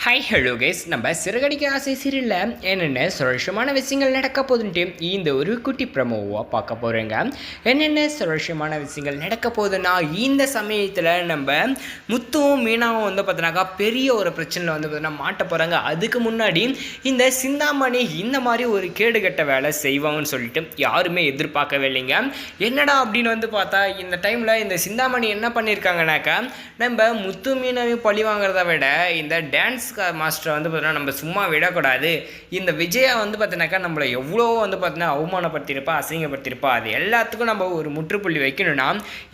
Hi hello guys, நம்ம சிறகடிக்க ஆசை சீரியலில் என்னென்ன சுரட்சமான விஷயங்கள் நடக்க போகுதுன்ட்டு இந்த ஒரு குட்டி ப்ரமோவாக பார்க்க போகிறேங்க. என்னென்ன சுரட்சமான விஷயங்கள் நடக்க போகுதுன்னா, இந்த சமயத்தில் நம்ம முத்துவும் மீனாவும் வந்து பார்த்தீங்கன்னாக்கா பெரிய ஒரு பிரச்சனையில் வந்து பார்த்தீங்கன்னா மாட்ட போகிறாங்க. அதுக்கு முன்னாடி இந்த சிந்தாமணி இந்த மாதிரி ஒரு கேடுகட்ட வேலை செய்வாங்கன்னு சொல்லிட்டு யாருமே எதிர்பார்க்கவே இல்லைங்க. என்னடா அப்படின்னு வந்து பார்த்தா, இந்த டைமில் இந்த சிந்தாமணி என்ன பண்ணியிருக்காங்கனாக்கா, நம்ம முத்து மீனாவையும் பழி வாங்குறத விட இந்த டான்ஸ் மாஸ்டரை வந்து பார்த்தீங்கன்னா நம்ம சும்மா விடக்கூடாது. இந்த விஜயா வந்து பார்த்தீங்கன்னாக்கா நம்மளை எவ்வளோ வந்து பார்த்தீங்கன்னா அவமானப்படுத்தியிருப்பா, அசிங்கப்படுத்தியிருப்பா, அது எல்லாத்துக்கும் நம்ம ஒரு முற்றுப்புள்ளி வைக்கணும்னா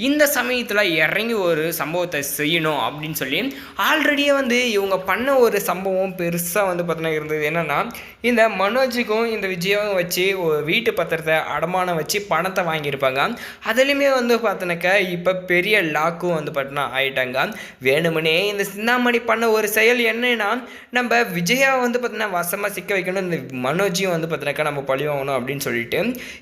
இந்த சமயத்தில் இறங்கி ஒரு சம்பவத்தை செய்யணும் அப்படின்னு சொல்லி ஆல்ரெடியே வந்து இவங்க பண்ண ஒரு சம்பவம் பெருசாக வந்து பார்த்தீங்கன்னா இருந்தது. என்னென்னா, இந்த மனோஜுக்கும் இந்த விஜயாவும் வச்சு ஒரு வீட்டு பத்திரத்தை அடமானம் வச்சு பணத்தை வாங்கியிருப்பாங்க. அதுலேயுமே வந்து பார்த்தீங்கன்னாக்கா இப்போ பெரிய லாக்கும் வந்து பார்த்தீங்கன்னா ஆயிட்டாங்க. வேணுமனே இந்த சிந்தாமணி பண்ண ஒரு செயல் என்னன்னா, நம்ம விஜயா வந்து பார்த்தீங்கன்னா வசமாக சிக்க வைக்கணும், இந்த மனோஜையும் வந்து பார்த்தீங்கன்னாக்கா நம்ம பழி வாங்கணும் அப்படின்னு சொல்லிட்டு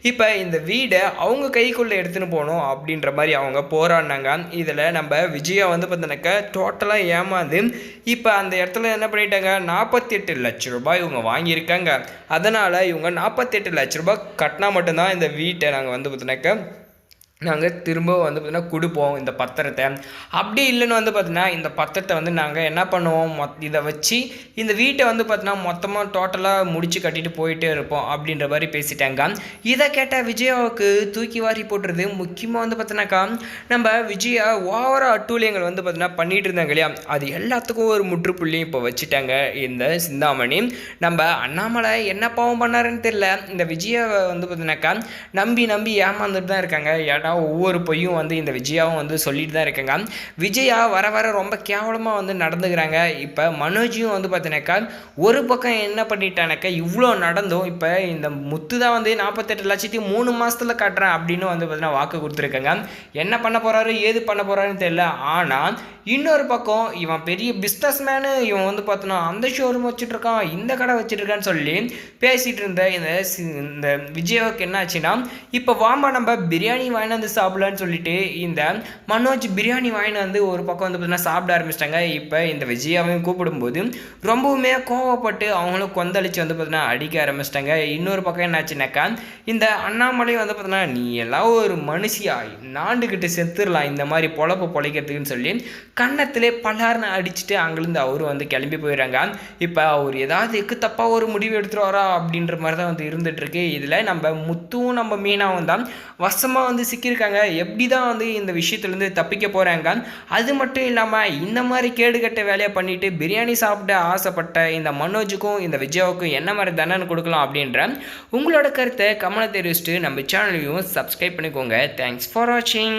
இப்போ இந்த வீடை அவங்க கைக்குள்ளே எடுத்துன்னு போகணும் அப்படின்ற மாதிரி அவங்க போராடினாங்க. இதில் நம்ம விஜயா வந்து பார்த்தீங்கன்னாக்கா டோட்டலாக ஏமாந்து இப்போ அந்த இடத்துல என்ன பண்ணிட்டாங்க, 48 லட்ச ரூபாய் இவங்க வாங்கியிருக்காங்க. அதனால் இவங்க 48 லட்ச ரூபாய் கட்டினா மட்டும்தான் இந்த வீட்டை நாங்கள் வந்து பார்த்தீங்கன்னாக்கா நாங்கள் திரும்ப வந்து பார்த்திங்கன்னா கொடுப்போம் இந்த பத்திரத்தை. அப்படி இல்லைன்னு வந்து பார்த்திங்கன்னா இந்த பத்திரத்தை வந்து நாங்கள் என்ன பண்ணுவோம், இதை வச்சு இந்த வீட்டை வந்து பார்த்திங்கன்னா மொத்தமாக டோட்டலாக முடித்து கட்டிட்டு போயிட்டே இருப்போம் அப்படின்ற மாதிரி பேசிட்டாங்க. இதை கேட்டால் விஜயாவுக்கு தூக்கி வாரி போட்டுறது. முக்கியமாக வந்து பார்த்தினாக்கா நம்ம விஜயா ஓவராக அட்டூழியங்கள் வந்து பார்த்திங்கன்னா பண்ணிகிட்டு இருந்தாங்க இல்லையா, அது எல்லாத்துக்கும் ஒரு முற்றுப்புள்ளி இப்போ வச்சுட்டாங்க இந்த சிந்தாமணி. நம்ம அண்ணாமலை என்ன பாவம் பண்ணாருன்னு தெரியல, இந்த விஜயாவை வந்து பார்த்தினாக்கா நம்பி ஏமாந்துட்டு தான் இருக்காங்க. ஏன்னா ஒவ்வொரு பொய்யும் வந்து இந்த விஜயாவும் வந்து சொல்லிட்டு தான் இருக்காங்க. விஜயா வர ரொம்ப கேவலமாக வந்து நடந்துக்கிறாங்க. இப்போ மனோஜியும் வந்து பார்த்தீங்கன்னாக்கா ஒரு பக்கம் என்ன பண்ணிட்டானாக்கா, இவ்வளோ நடந்தும் இப்போ இந்த முத்து தான் வந்து 48 லட்சத்தையும் 3 மாதத்தில் காட்டுறேன் அப்படின்னு வந்து பார்த்தீங்கன்னா வாக்கு கொடுத்துருக்காங்க. என்ன பண்ண போகிறாரு, ஏது பண்ண போகிறாருன்னு தெரியல. ஆனால் இன்னொரு பக்கம் இவன் பெரிய பிஸ்னஸ் மேனு, இவன் வந்து பார்த்தோன்னா அந்த ஷோரூம் வச்சுட்ருக்கான், இந்த கடை வச்சுட்ருக்கான்னு சொல்லி பேசிகிட்டு இருந்த இந்த விஜயாவுக்கு என்ன ஆச்சுன்னா, இப்போ வாமா நம்ம பிரியாணி வாங்கினா வந்து சாப்பிடலான்னு சொல்லிட்டு இந்த மனோஜ் பிரியாணி வாங்கிட்டு வந்து ஒரு பக்கம் வந்து பார்த்தீங்கன்னா சாப்பிட ஆரம்பிச்சிட்டாங்க. இப்போ இந்த விஜயாவையும் கூப்பிடும்போது ரொம்பவுமே கோவப்பட்டு அவங்களும் கொந்தளிச்சு வந்து பார்த்தீங்கன்னா அடிக்க ஆரம்பிச்சிட்டாங்க. இன்னொரு பக்கம் என்னாச்சுனாக்கா, இந்த அண்ணாமலை வந்து பார்த்தீங்கன்னா நீ எல்லாம் ஒரு மனுஷியா, நாண்டுக்கிட்டு செத்துடலாம் இந்த மாதிரி பொழப்பு பொழைக்கிறதுக்குன்னு சொல்லி கன்னத்திலே பலார்னு அடிச்சுட்டு அங்கேருந்து அவரும் வந்து கிளம்பி போயிடுறாங்க. இப்போ அவர் ஏதாவது எக்கு தப்பாக ஒரு முடிவு எடுத்துருவாரா அப்படின்ற மாதிரி தான் வந்து இருந்துகிட்ருக்கு. இதில் நம்ம முத்துவும் நம்ம மீனாவும் தான் வசமாக வந்து சிக்கியிருக்காங்க. எப்படி தான் வந்து இந்த விஷயத்துலேருந்து தப்பிக்க போகிறாங்க. அது மட்டும் இல்லாமல் இந்த மாதிரி கேடுகட்ட வேலையை பண்ணிவிட்டு பிரியாணி சாப்பிட ஆசைப்பட்ட இந்த மனோஜுக்கும் இந்த விஜயாவுக்கும் என்ன மாதிரி தண்டனை கொடுக்கலாம் அப்படின்ற உங்களோட கருத்தை கமெண்ட்ல தெரிவிச்சுட்டு நம்ம சேனலையும் சப்ஸ்கிரைப் பண்ணிக்கோங்க. தேங்க்ஸ் ஃபார் வாட்சிங்.